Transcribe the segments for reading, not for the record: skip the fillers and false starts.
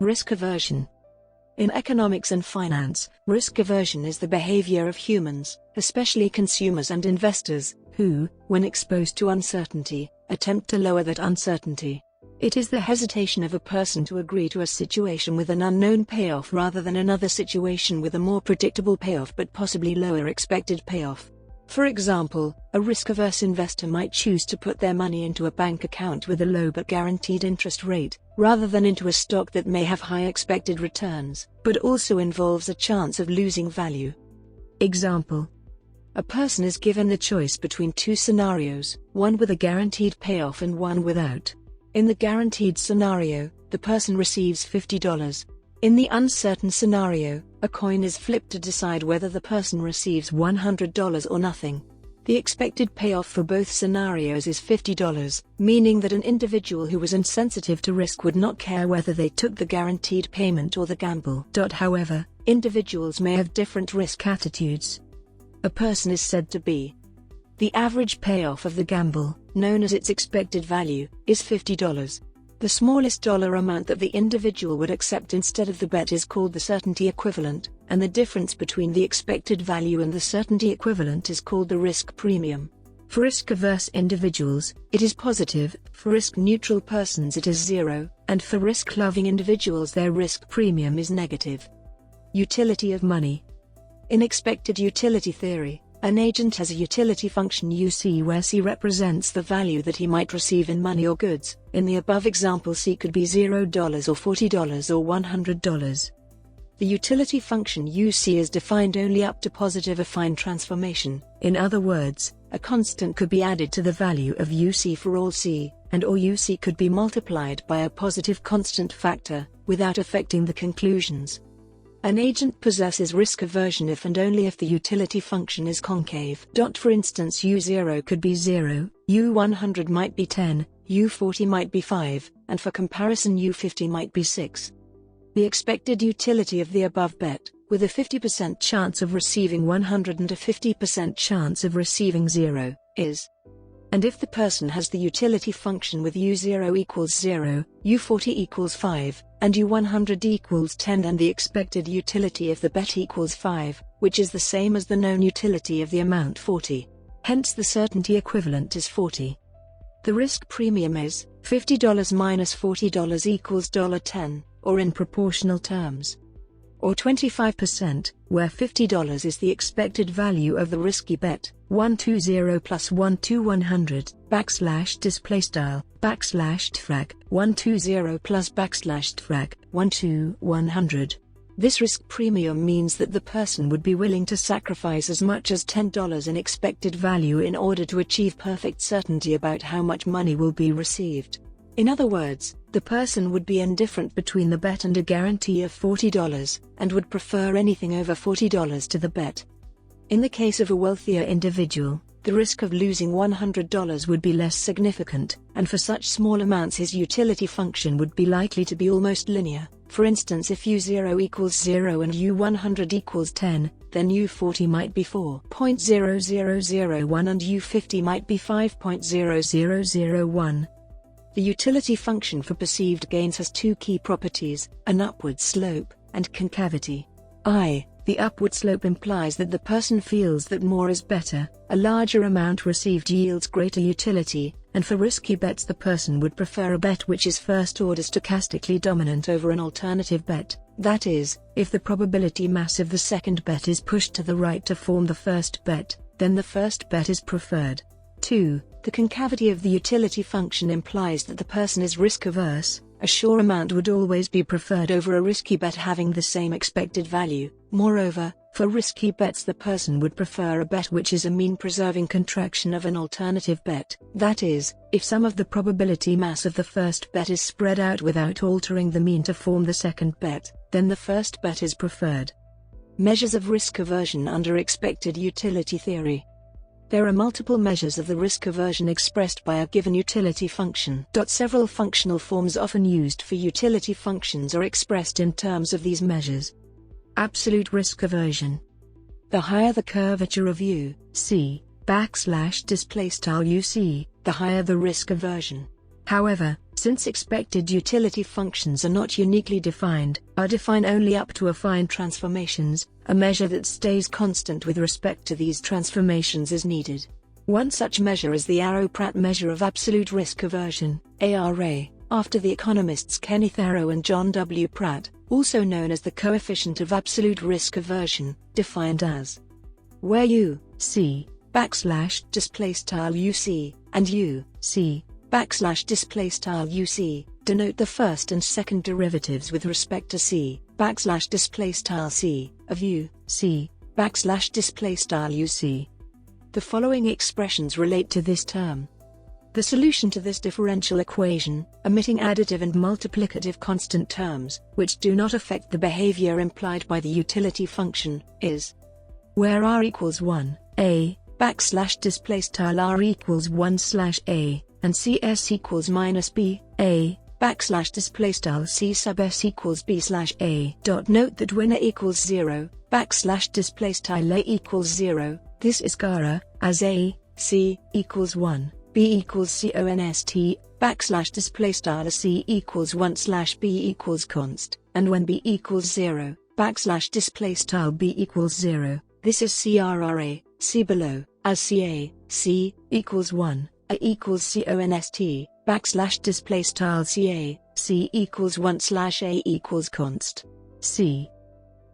Risk aversion. In economics and finance, risk aversion is the behavior of humans, especially consumers and investors, who, when exposed to uncertainty, attempt to lower that uncertainty. It is the hesitation of a person to agree to a situation with an unknown payoff rather than another situation with a more predictable payoff but possibly lower expected payoff. For example, a risk-averse investor might choose to put their money into a bank account with a low but guaranteed interest rate, rather than into a stock that may have high expected returns, but also involves a chance of losing value. Example: a person is given the choice between two scenarios, one with a guaranteed payoff and one without. In the guaranteed scenario, the person receives $50. In the uncertain scenario, a coin is flipped to decide whether the person receives $100 or nothing. The expected payoff for both scenarios is $50, meaning that an individual who was insensitive to risk would not care whether they took the guaranteed payment or the gamble. However, individuals may have different risk attitudes. A person is said to be the average payoff of the gamble, known as its expected value, is $50. The smallest dollar amount that the individual would accept instead of the bet is called the certainty equivalent, and the difference between the expected value and the certainty equivalent is called the risk premium. For risk-averse individuals, it is positive, for risk-neutral persons it is zero, and for risk-loving individuals their risk premium is negative. Utility of money. In expected utility theory, an agent has a utility function UC where C represents the value that he might receive in money or goods. In the above example, C could be $0 or $40 or $100. The utility function UC is defined only up to positive affine transformation. In other words, a constant could be added to the value of UC for all C, and or UC could be multiplied by a positive constant factor, without affecting the conclusions. An agent possesses risk aversion if and only if the utility function is concave. For instance, U0 could be 0, U100 might be 10, U40 might be 5, and for comparison U50 might be 6. The expected utility of the above bet, with a 50% chance of receiving 100 and a 50% chance of receiving 0, is. And if the person has the utility function with U0 equals 0, U40 equals 5, and U100 equals 10, then the expected utility of the bet equals 5, which is the same as the known utility of the amount 40. Hence the certainty equivalent is 40. The risk premium is $50 minus $40 equals $10, or in proportional terms. Or 25%, where $50 is the expected value of the risky bet, 120 plus 1 to 100, display style, /tfrag, 120 plus /tfrag, 1 to 100. This risk premium means that the person would be willing to sacrifice as much as $10 in expected value in order to achieve perfect certainty about how much money will be received. In other words, the person would be indifferent between the bet and a guarantee of $40, and would prefer anything over $40 to the bet. In the case of a wealthier individual, the risk of losing $100 would be less significant, and for such small amounts his utility function would be likely to be almost linear. For instance, if U0 equals 0 and U100 equals 10, then U40 might be 4.0001 and U50 might be 5.0001. The utility function for perceived gains has two key properties, an upward slope, and concavity. The upward slope implies that the person feels that more is better, a larger amount received yields greater utility, and for risky bets the person would prefer a bet which is first-order stochastically dominant over an alternative bet, that is, if the probability mass of the second bet is pushed to the right to form the first bet, then the first bet is preferred. 2. The concavity of the utility function implies that the person is risk-averse. A sure amount would always be preferred over a risky bet having the same expected value. Moreover, for risky bets the person would prefer a bet which is a mean-preserving contraction of an alternative bet. That is, if some of the probability mass of the first bet is spread out without altering the mean to form the second bet, then the first bet is preferred. Measures of risk aversion under expected utility theory. There are multiple measures of the risk aversion expressed by a given utility function. Several functional forms often used for utility functions are expressed in terms of these measures. Absolute risk aversion. The higher the curvature of U, C, \display style UC, the higher the risk aversion. However, Since expected utility functions are not uniquely defined, are defined only up to affine transformations, a measure that stays constant with respect to these transformations is needed. One such measure is the Arrow-Pratt measure of absolute risk aversion, ARA, after the economists Kenneth Arrow and John W. Pratt, also known as the coefficient of absolute risk aversion, defined as where U, C, \UC, and U, C, \UC, denote the first and second derivatives with respect to C, \C, of U, C, \UC. The following expressions relate to this term. The solution to this differential equation, omitting additive and multiplicative constant terms, which do not affect the behavior implied by the utility function, is where R equals 1, A, \R equals 1/A, and CS equals -B, A, \C sub S equals B/A. Note that when A equals 0, \A equals 0, this is gara, as A, C, equals 1, B equals const, \C equals 1/B equals const, and when B equals 0, \B equals 0, this is CRRA, see below, as CA, C, equals 1, A equals const, \CA, C equals 1/A equals const, C.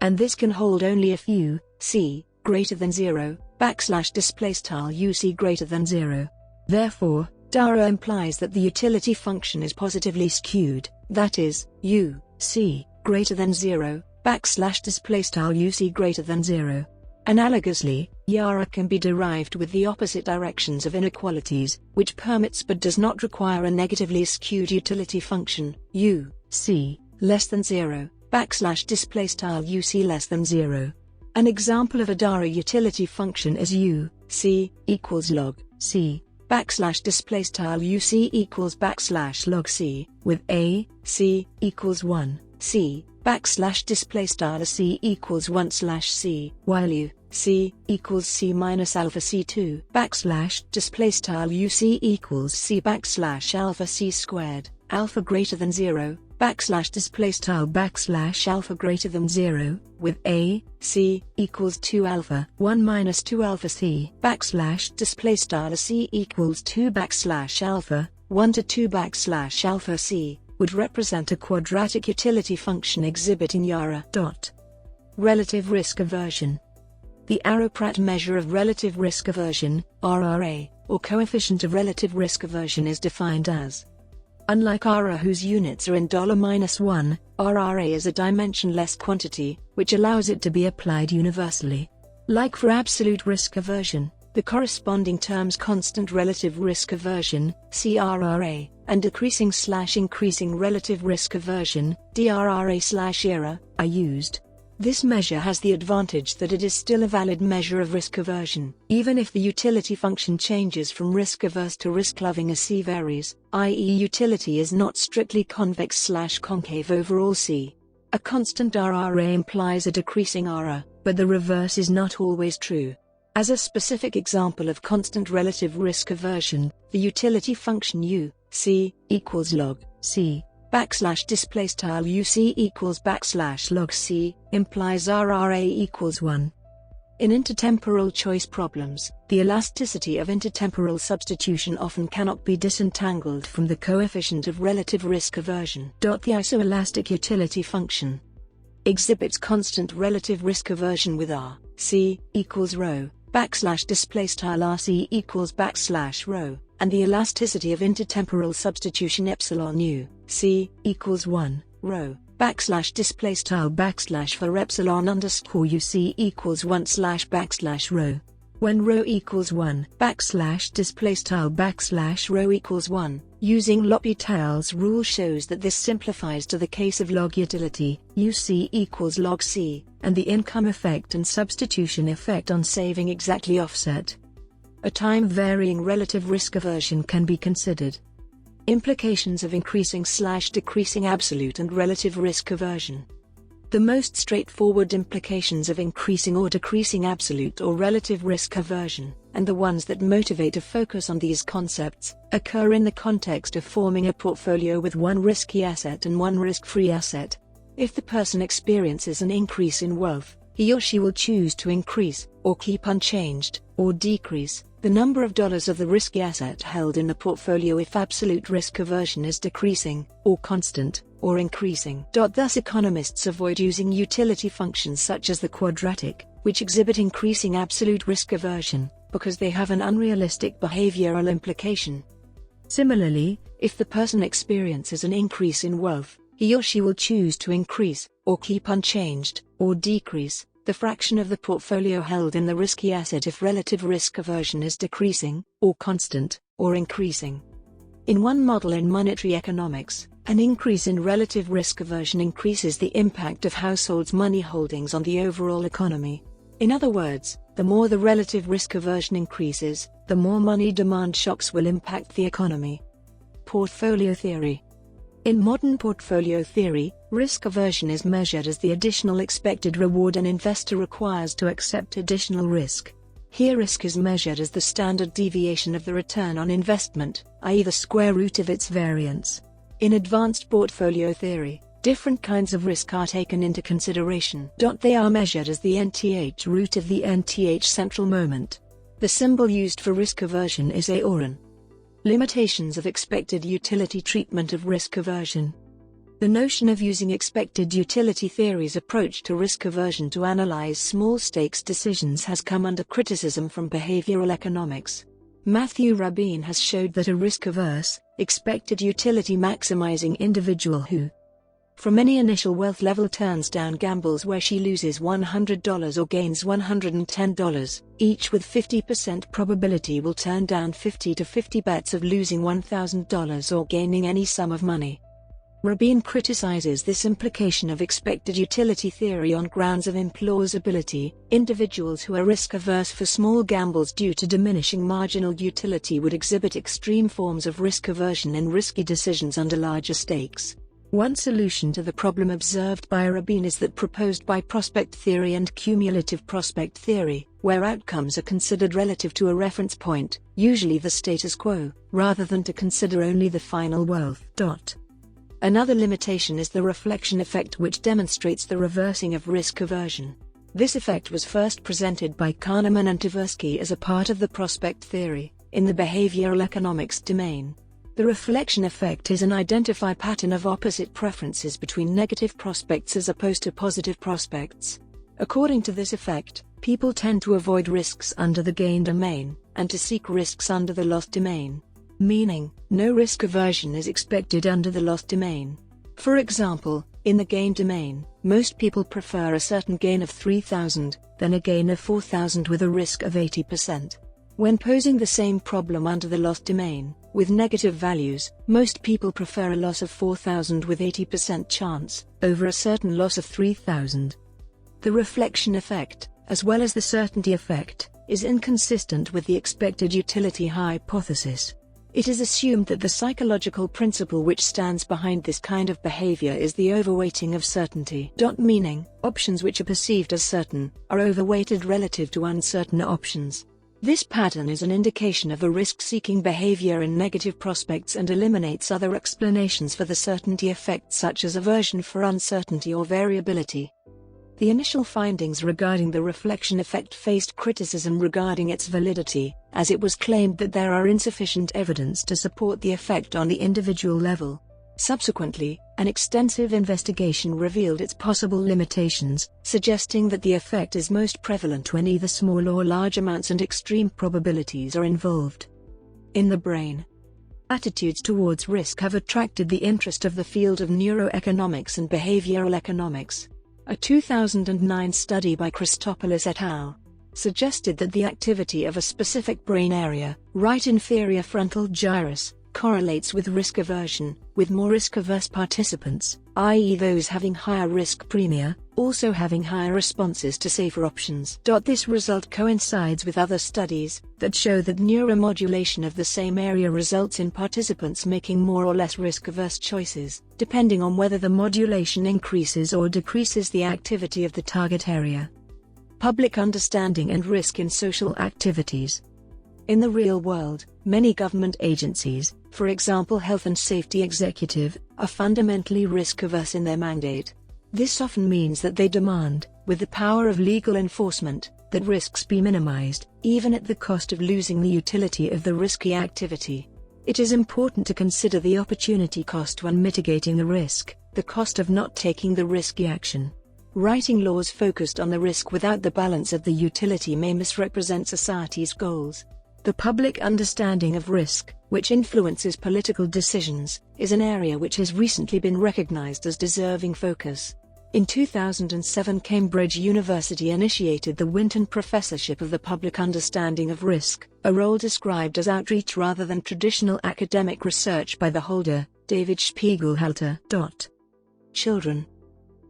And this can hold only if U, C, greater than 0, \UC greater than 0. Therefore, DARA implies that the utility function is positively skewed, that is, U, C, greater than 0, \UC greater than 0. Analogously, YARA can be derived with the opposite directions of inequalities, which permits but does not require a negatively skewed utility function, U, C, less than 0, \UC less than 0. An example of a DARA utility function is U, C, equals log, C, \UC equals \log C, with A, C, equals 1, C, \C equals 1/C, while U, C, equals C minus alpha C2, \UC equals C \alpha C squared, alpha greater than 0, \alpha greater than 0, with A, C, equals 2 alpha, 1 minus 2 alpha C, C equals 2 \alpha, 1 to 2 \alpha C, would represent a quadratic utility function exhibiting YARA. Relative risk aversion. The Arrow-Pratt measure of relative risk aversion, RRA, or coefficient of relative risk aversion is defined as. Unlike ARA whose units are in $-1, RRA is a dimensionless quantity, which allows it to be applied universally. Like for absolute risk aversion, the corresponding terms constant relative risk aversion, CRRA, and decreasing/increasing relative risk aversion, DRRA/ERA, are used. This measure has the advantage that it is still a valid measure of risk aversion, even if the utility function changes from risk-averse to risk-loving as C varies, i.e. utility is not strictly convex/concave over all C. A constant RRA implies a decreasing RA, but the reverse is not always true. As a specific example of constant relative risk aversion, the utility function U, C, equals log, C, \UC equals \log C, implies RRA equals 1. In intertemporal choice problems, the elasticity of intertemporal substitution often cannot be disentangled from the coefficient of relative risk aversion. The isoelastic utility function exhibits constant relative risk aversion with R, C, equals rho, \RC equals \rho, and the elasticity of intertemporal substitution epsilon U, C, equals 1, rho, \for epsilon underscore UC equals 1/\rho. When rho equals 1, \rho equals 1, using L'Hopital's rule shows that this simplifies to the case of log utility, UC equals log C, and the income effect and substitution effect on saving exactly offset. A time-varying relative risk aversion can be considered. Implications of increasing/decreasing absolute and relative risk aversion. The most straightforward implications of increasing or decreasing absolute or relative risk aversion, and the ones that motivate a focus on these concepts, occur in the context of forming a portfolio with one risky asset and one risk-free asset. If the person experiences an increase in wealth, he or she will choose to increase, or keep unchanged, or decrease, the number of dollars of the risky asset held in the portfolio if absolute risk aversion is decreasing, or constant, or increasing. Thus economists avoid using utility functions such as the quadratic, which exhibit increasing absolute risk aversion, because they have an unrealistic behavioral implication. Similarly, if the person experiences an increase in wealth, he or she will choose to increase, or keep unchanged, or decrease, the fraction of the portfolio held in the risky asset if relative risk aversion is decreasing, or constant, or increasing. In one model in monetary economics, an increase in relative risk aversion increases the impact of households' money holdings on the overall economy. In other words, the more the relative risk aversion increases, the more money demand shocks will impact the economy. Portfolio theory. In modern portfolio theory, risk aversion is measured as the additional expected reward an investor requires to accept additional risk. Here risk is measured as the standard deviation of the return on investment, i.e. the square root of its variance. In advanced portfolio theory, different kinds of risk are taken into consideration. They are measured as the nth root of the nth central moment. The symbol used for risk aversion is A or N. Limitations of expected utility treatment of risk aversion. The notion of using expected utility theory's approach to risk aversion to analyze small-stakes decisions has come under criticism from behavioral economics. Matthew Rabin has showed that a risk-averse, expected utility maximizing individual who, from any initial wealth level turns down gambles where she loses $100 or gains $110, each with 50% probability will turn down 50 to 50 bets of losing $1,000 or gaining any sum of money. Rabin criticizes this implication of expected utility theory on grounds of implausibility. Individuals who are risk-averse for small gambles due to diminishing marginal utility would exhibit extreme forms of risk aversion in risky decisions under larger stakes. One solution to the problem observed by Rabin is that proposed by prospect theory and cumulative prospect theory, where outcomes are considered relative to a reference point, usually the status quo, rather than to consider only the final wealth. Another limitation is the reflection effect, which demonstrates the reversing of risk aversion. This effect was first presented by Kahneman and Tversky as a part of the prospect theory, in the behavioral economics domain. The reflection effect is an identify pattern of opposite preferences between negative prospects as opposed to positive prospects. According to this effect, people tend to avoid risks under the gain domain, and to seek risks under the loss domain. Meaning, no risk aversion is expected under the loss domain. For example, in the gain domain, most people prefer a certain gain of 3,000, than a gain of 4,000 with a risk of 80%. When posing the same problem under the loss domain, with negative values, most people prefer a loss of 4,000 with 80% chance, over a certain loss of 3,000. The reflection effect, as well as the certainty effect, is inconsistent with the expected utility hypothesis. It is assumed that the psychological principle which stands behind this kind of behavior is the overweighting of certainty. Meaning, options which are perceived as certain, are overweighted relative to uncertain options. This pattern is an indication of a risk-seeking behavior in negative prospects and eliminates other explanations for the certainty effect, such as aversion for uncertainty or variability. The initial findings regarding the reflection effect faced criticism regarding its validity, as it was claimed that there are insufficient evidence to support the effect on the individual level. Subsequently, an extensive investigation revealed its possible limitations, suggesting that the effect is most prevalent when either small or large amounts and extreme probabilities are involved. In the brain, attitudes towards risk have attracted the interest of the field of neuroeconomics and behavioral economics. A 2009 study by Christopoulos et al. Suggested that the activity of a specific brain area, right inferior frontal gyrus, correlates with risk aversion, with more risk-averse participants, i.e. those having higher risk premia, also having higher responses to safer options. This result coincides with other studies that show that neuromodulation of the same area results in participants making more or less risk-averse choices, depending on whether the modulation increases or decreases the activity of the target area. Public understanding and risk in social activities. In the real world, many government agencies, for example Health and Safety Executive, are fundamentally risk-averse in their mandate. This often means that they demand, with the power of legal enforcement, that risks be minimized, even at the cost of losing the utility of the risky activity. It is important to consider the opportunity cost when mitigating the risk, the cost of not taking the risky action. Writing laws focused on the risk without the balance of the utility may misrepresent society's goals. The public understanding of risk, which influences political decisions, is an area which has recently been recognized as deserving focus. In 2007, Cambridge University initiated the Winton Professorship of the Public Understanding of Risk, a role described as outreach rather than traditional academic research by the holder, David Spiegelhalter.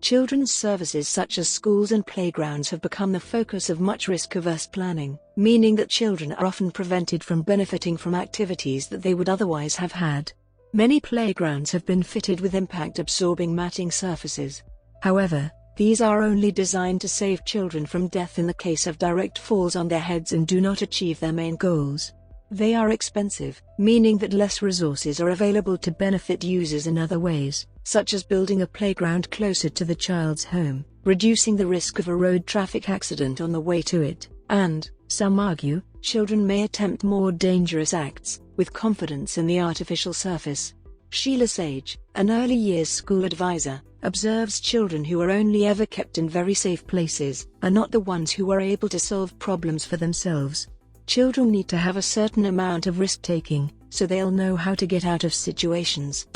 Children's services such as schools and playgrounds have become the focus of much risk-averse planning, meaning that children are often prevented from benefiting from activities that they would otherwise have had. Many playgrounds have been fitted with impact-absorbing matting surfaces. However, these are only designed to save children from death in the case of direct falls on their heads and do not achieve their main goals. They are expensive, meaning that less resources are available to benefit users in other ways, such as building a playground closer to the child's home, reducing the risk of a road traffic accident on the way to it, and, some argue, children may attempt more dangerous acts, with confidence in the artificial surface. Sheila Sage, an early years school advisor, observes children who are only ever kept in very safe places are not the ones who are able to solve problems for themselves. Children need to have a certain amount of risk-taking, so they'll know how to get out of situations.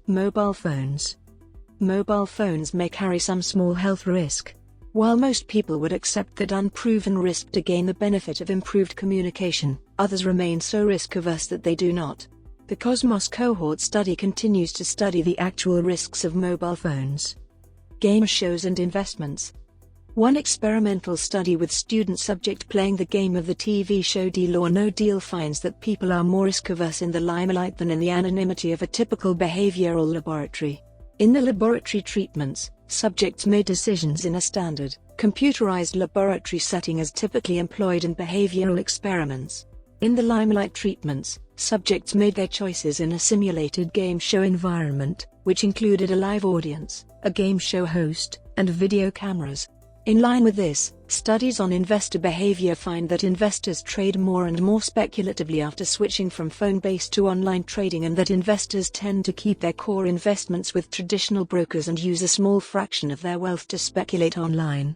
Mobile phones. Mobile phones may carry some small health risk. While most people would accept that unproven risk to gain the benefit of improved communication, others remain so risk-averse that they do not. The Cosmos cohort study continues to study the actual risks of mobile phones. Game shows and investments. One experimental study with student subject playing the game of the TV show Deal or No Deal finds that people are more risk-averse in the limelight than in the anonymity of a typical behavioral laboratory. In the laboratory treatments, subjects made decisions in a standard, computerized laboratory setting as typically employed in behavioral experiments. In the limelight treatments, subjects made their choices in a simulated game show environment, which included a live audience, a game show host, and video cameras. In line with this, studies on investor behavior find that investors trade more and more speculatively after switching from phone-based to online trading, and that investors tend to keep their core investments with traditional brokers and use a small fraction of their wealth to speculate online.